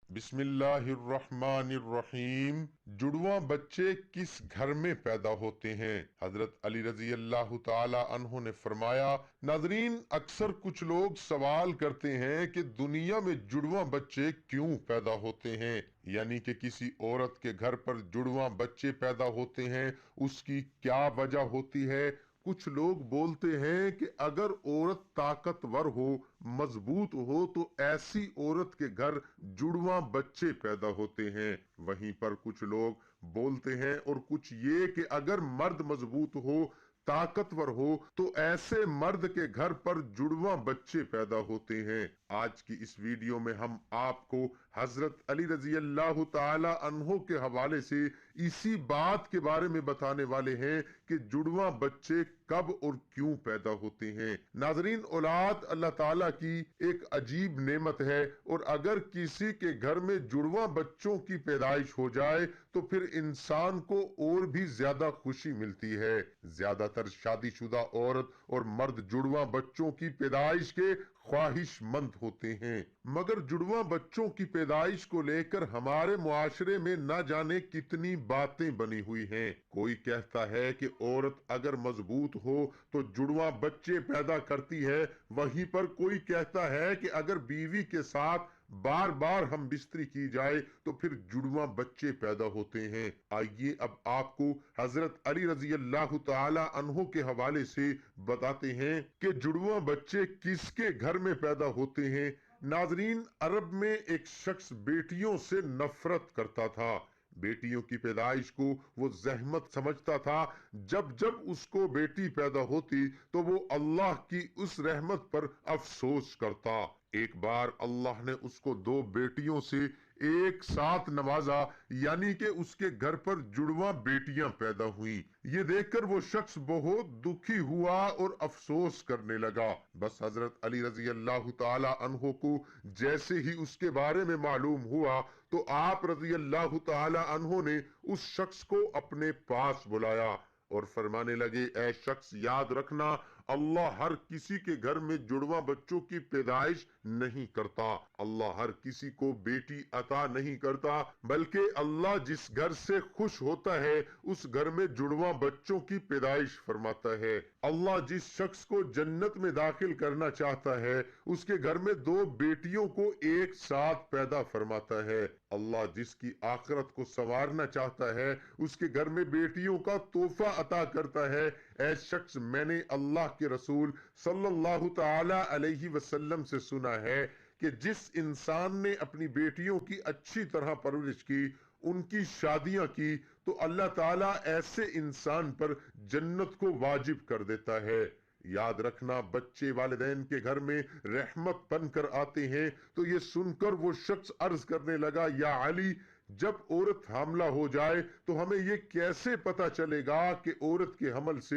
بسم اللہ الرحمن الرحیم۔ جڑواں بچے کس گھر میں پیدا ہوتے ہیں؟ حضرت علی رضی اللہ تعالی عنہ نے فرمایا، ناظرین، اکثر کچھ لوگ سوال کرتے ہیں کہ دنیا میں جڑواں بچے کیوں پیدا ہوتے ہیں، یعنی کہ کسی عورت کے گھر پر جڑواں بچے پیدا ہوتے ہیں، اس کی کیا وجہ ہوتی ہے؟ کچھ لوگ بولتے ہیں کہ اگر عورت طاقتور ہو، مضبوط ہو، تو ایسی عورت کے گھر جڑواں بچے پیدا ہوتے ہیں۔ وہیں پر کچھ لوگ بولتے ہیں اور کچھ یہ کہ اگر مرد مضبوط ہو، طاقتور ہو، تو ایسے مرد کے گھر پر جڑواں بچے پیدا ہوتے ہیں۔ آج کی اس ویڈیو میں ہم آپ کو حضرت علی رضی اللہ تعالی عنہ کے حوالے سے اسی بات کے بارے میں بتانے والے ہیں کہ جڑواں بچے کب اور کیوں پیدا ہوتے ہیں۔ ناظرین، اولاد اللہ تعالیٰ کی ایک عجیب نعمت ہے، اور اگر کسی کے گھر میں جڑواں بچوں کی پیدائش ہو جائے تو پھر انسان کو اور بھی زیادہ خوشی ملتی ہے۔ زیادہ تر شادی شدہ عورت اور مرد جڑواں بچوں کی پیدائش کے خواہش مند ہوتے ہیں، مگر جڑواں بچوں کی پیدائش کو لے کر ہمارے معاشرے میں نہ جانے کتنی باتیں بنی ہوئی ہیں۔ کوئی کہتا ہے کہ عورت اگر مضبوط ہو تو جڑواں بچے پیدا کرتی ہے، وہیں پر کوئی کہتا ہے کہ اگر بیوی کے ساتھ بار بار ہم بستری کی جائے تو پھر جڑواں بچے پیدا ہوتے ہیں۔ آئیے اب آپ کو حضرت علی رضی اللہ تعالی عنہ کے حوالے سے بتاتے ہیں کہ جڑواں بچے کس کے گھر میں پیدا ہوتے ہیں۔ ناظرین، عرب میں ایک شخص بیٹیوں سے نفرت کرتا تھا۔ بیٹیوں کی پیدائش کو وہ زحمت سمجھتا تھا۔ جب جب اس کو بیٹی پیدا ہوتی تو وہ اللہ کی اس رحمت پر افسوس کرتا۔ ایک بار اللہ نے اس کو دو بیٹیوں سے ایک ساتھ نوازا، یعنی کہ اس کے گھر پر جڑواں بیٹیاں پیدا ہوئیں۔ یہ دیکھ کر وہ شخص بہت دکھی ہوا اور افسوس کرنے لگا۔ بس حضرت علی رضی اللہ تعالی عنہ کو جیسے ہی اس کے بارے میں معلوم ہوا تو آپ رضی اللہ تعالی عنہ نے اس شخص کو اپنے پاس بلایا اور فرمانے لگے، اے شخص، یاد رکھنا، اللہ ہر کسی کے گھر میں جڑواں بچوں کی پیدائش نہیں کرتا۔ اللہ ہر کسی کو بیٹی عطا نہیں کرتا، بلکہ اللہ جس گھر سے خوش ہوتا ہے اس گھر میں جڑواں بچوں کی پیدائش فرماتا ہے۔ اللہ جس شخص کو جنت میں داخل کرنا چاہتا ہے اس کے گھر میں دو بیٹیوں کو ایک ساتھ پیدا فرماتا ہے۔ اللہ جس کی آخرت کو سنوارنا چاہتا ہے اس کے گھر میں بیٹیوں کا تحفہ عطا کرتا ہے۔ اے شخص، میں نے اللہ کے رسول صلی اللہ تعالی علیہ وسلم سے سنا ہے کہ جس انسان نے اپنی بیٹیوں کی اچھی طرح پرورش کی، ان کی شادیاں کی، تو اللہ تعالیٰ ایسے انسان پر جنت کو واجب کر دیتا ہے۔ یاد رکھنا، بچے والدین کے گھر میں رحمت بن کر آتے ہیں۔ تو یہ سن کر وہ شخص عرض کرنے لگا، یا علی، جب عورت حاملہ ہو جائے تو ہمیں یہ کیسے پتا چلے گا کہ عورت کے حمل سے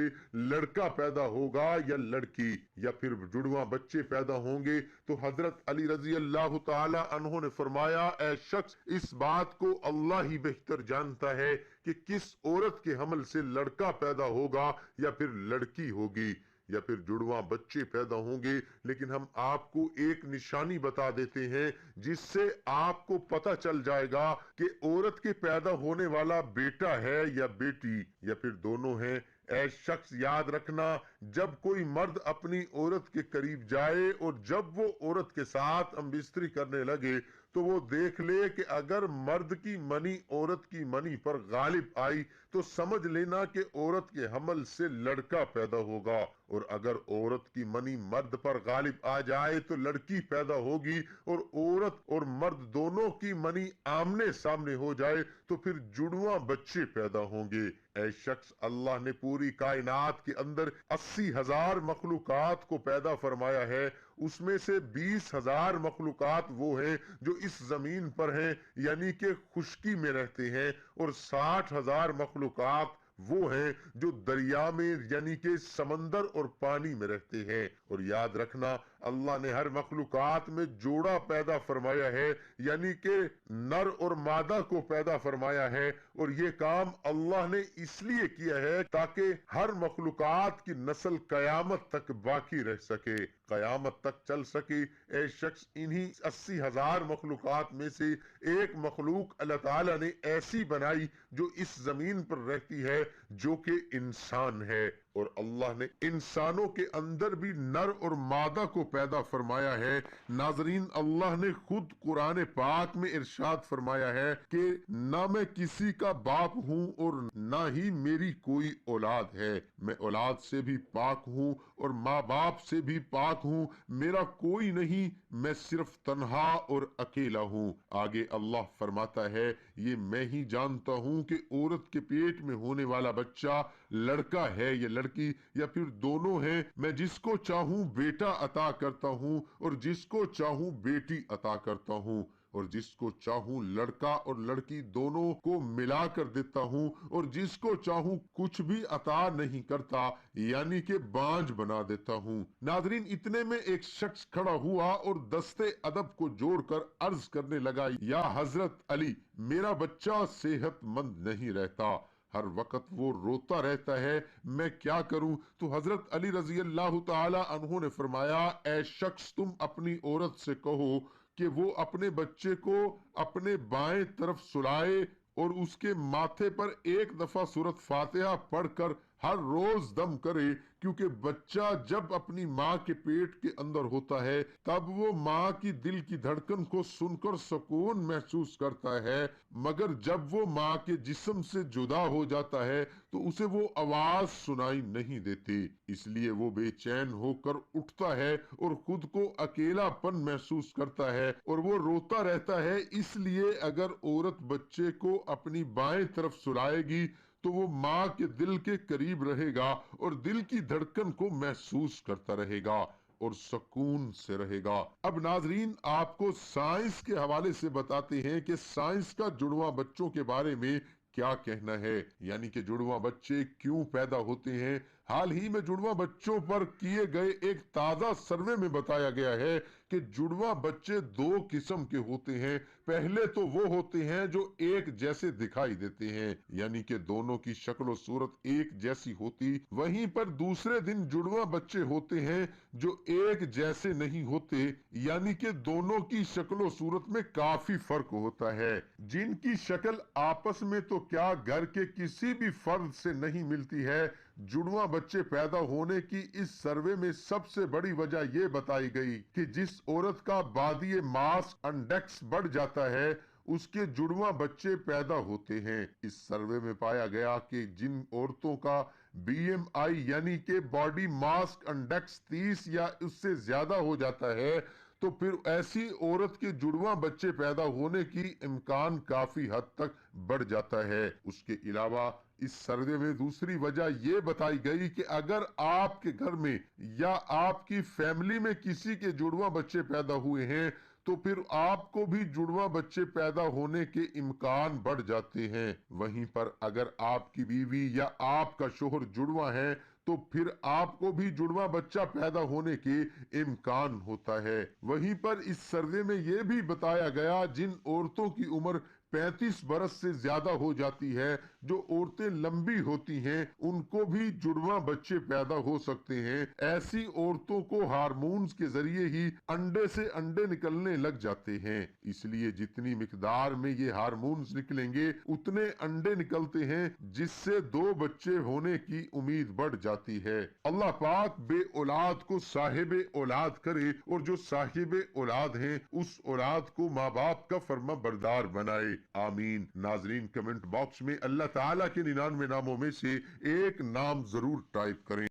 لڑکا پیدا ہوگا یا لڑکی، یا پھر جڑواں بچے پیدا ہوں گے؟ تو حضرت علی رضی اللہ تعالی عنہ نے فرمایا، اے شخص، اس بات کو اللہ ہی بہتر جانتا ہے کہ کس عورت کے حمل سے لڑکا پیدا ہوگا یا پھر لڑکی ہوگی، یا پھر جڑواں بچے پیدا ہوں گے۔ لیکن ہم آپ کو ایک نشانی بتا دیتے ہیں جس سے آپ کو پتہ چل جائے گا کہ عورت کے پیدا ہونے والا بیٹا ہے یا بیٹی، یا پھر دونوں ہیں۔ اے شخص، یاد رکھنا، جب کوئی مرد اپنی عورت کے قریب جائے اور جب وہ عورت کے ساتھ ہم بستری کرنے لگے تو وہ دیکھ لے کہ اگر مرد کی منی عورت کی منی پر غالب آئی تو سمجھ لینا کہ عورت کے حمل سے لڑکا پیدا ہوگا، اور اگر عورت کی منی مرد پر غالب آ جائے تو لڑکی پیدا ہوگی، اور عورت اور مرد دونوں کی منی آمنے سامنے ہو جائے تو پھر جڑواں بچے پیدا ہوں گے۔ اے شخص، اللہ نے پوری کائنات کے اندر 80,000 مخلوقات کو پیدا فرمایا ہے، اس میں سے 20,000 مخلوقات وہ ہیں جو اس زمین پر ہیں، یعنی کہ خشکی میں رہتے ہیں، اور 60,000 مخلوقات وہ ہیں جو دریا میں، یعنی کہ سمندر اور پانی میں رہتے ہیں۔ اور یاد رکھنا، اللہ نے ہر مخلوقات میں جوڑا پیدا فرمایا ہے، یعنی کہ نر اور مادہ کو پیدا فرمایا ہے، اور یہ کام اللہ نے اس لیے کیا ہے تاکہ ہر مخلوقات کی نسل قیامت تک باقی رہ سکے، قیامت تک چل سکے۔ اے شخص، انہی 80,000 مخلوقات میں سے ایک مخلوق اللہ تعالیٰ نے ایسی بنائی جو اس زمین پر رہتی ہے، جو کہ انسان ہے، اور اللہ نے انسانوں کے اندر بھی نر اور مادہ کو پیدا فرمایا ہے۔ ناظرین، اللہ نے خود قرآن پاک میں ارشاد فرمایا ہے کہ نہ میں کسی کا باپ ہوں اور نہ ہی میری کوئی اولاد ہے، میں اولاد سے بھی پاک ہوں اور ماں باپ سے بھی پاک ہوں، میرا کوئی نہیں، میں صرف تنہا اور اکیلا ہوں۔ آگے اللہ فرماتا ہے، یہ میں ہی جانتا ہوں کہ عورت کے پیٹ میں ہونے والا بچہ لڑکا ہے یا لڑکی یا پھر دونوں ہیں، میں جس کو چاہوں بیٹا عطا کرتا ہوں اور جس کو چاہوں بیٹی عطا کرتا ہوں، اور جس کو چاہوں لڑکا اور لڑکی دونوں کو ملا کر دیتا ہوں، اور جس کو چاہوں کچھ بھی عطا نہیں کرتا، یعنی کہ بانجھ بنا دیتا ہوں۔ ناظرین، اتنے میں ایک شخص کھڑا ہوا اور دستے ادب کو جوڑ کر عرض کرنے لگا، یا حضرت علی، میرا بچہ صحت مند نہیں رہتا، ہر وقت وہ روتا رہتا ہے، میں کیا کروں؟ تو حضرت علی رضی اللہ تعالی عنہ نے فرمایا، اے شخص، تم اپنی عورت سے کہو کہ وہ اپنے بچے کو اپنے بائیں طرف سلائے اور اس کے ماتھے پر ایک دفعہ سورۃ فاتحہ پڑھ کر ہر روز دم کرے، کیونکہ بچہ جب اپنی ماں کے پیٹ کے اندر ہوتا ہے تب وہ ماں کی دل کی دھڑکن کو سن کر سکون محسوس کرتا ہے، مگر جب وہ ماں کے جسم سے جدا ہو جاتا ہے تو اسے وہ آواز سنائی نہیں دیتی، اس لیے وہ بے چین ہو کر اٹھتا ہے اور خود کو اکیلا پن محسوس کرتا ہے اور وہ روتا رہتا ہے۔ اس لیے اگر عورت بچے کو اپنی بائیں طرف سلائے گی تو وہ ماں کے دل کے قریب رہے گا اور دل کی دھڑکن کو محسوس کرتا رہے گا اور سکون سے رہے گا۔ اب ناظرین، آپ کو سائنس کے حوالے سے بتاتے ہیں کہ سائنس کا جڑواں بچوں کے بارے میں کیا کہنا ہے، یعنی کہ جڑواں بچے کیوں پیدا ہوتے ہیں۔ حال ہی میں جڑواں بچوں پر کیے گئے ایک تازہ سروے میں بتایا گیا ہے کہ جڑواں بچے دو قسم کے ہوتے ہیں۔ پہلے تو وہ ہوتے ہیں جو ایک جیسے دکھائی دیتے ہیں، یعنی کہ دونوں کی شکل و صورت ایک جیسی ہوتی، وہیں پر دوسرے دن جڑواں بچے ہوتے ہیں جو ایک جیسے نہیں ہوتے، یعنی کہ دونوں کی شکل و صورت میں کافی فرق ہوتا ہے، جن کی شکل آپس میں تو کیا گھر کے کسی بھی فرد سے نہیں ملتی ہے۔ جڑواں بچے پیدا ہونے کی اس سروے میں سب سے بڑی وجہ یہ بتائی گئی کہ جس عورت کا بادی ماس انڈیکس بڑھ جاتا ہے اس کے جڑواں بچے پیدا ہوتے ہیں۔ اس سروے میں پایا گیا کہ جن عورتوں کا بی ایم آئی یعنی کہ باڈی ماس انڈیکس 30 یا اس سے زیادہ ہو جاتا ہے تو پھر ایسی عورت کے جڑواں بچے پیدا ہونے کی امکان کافی حد تک بڑھ جاتا ہے۔ اس کے علاوہ اس سروے میں دوسری وجہ یہ بتائی گئی کہ اگر آپ کے گھر میں یا آپ کی فیملی میں کسی کے جڑواں بچے پیدا ہوئے ہیں تو پھر آپ کو بھی جڑواں بچے پیدا ہونے کے امکان بڑھ جاتے ہیں۔ وہیں پر اگر آپ کی بیوی یا آپ کا شوہر جڑواں ہے تو پھر آپ کو بھی جڑواں بچہ پیدا ہونے کے امکان ہوتا ہے۔ وہیں پر اس سروے میں یہ بھی بتایا گیا جن عورتوں کی عمر 35 برس سے زیادہ ہو جاتی ہے، جو عورتیں لمبی ہوتی ہیں، ان کو بھی جڑواں بچے پیدا ہو سکتے ہیں۔ ایسی عورتوں کو ہارمونز کے ذریعے ہی انڈے سے انڈے نکلنے لگ جاتے ہیں، اس لیے جتنی مقدار میں یہ ہارمونز نکلیں گے اتنے انڈے نکلتے ہیں، جس سے 2 بچے ہونے کی امید بڑھ جاتی ہے۔ اللہ پاک بے اولاد کو صاحب اولاد کرے اور جو صاحب اولاد ہیں اس اولاد کو ماں باپ کا فرما بردار بنائے، آمین۔ ناظرین، کمنٹ باکس میں اللہ تعالیٰ کے 99 ناموں میں سے ایک نام ضرور ٹائپ کریں۔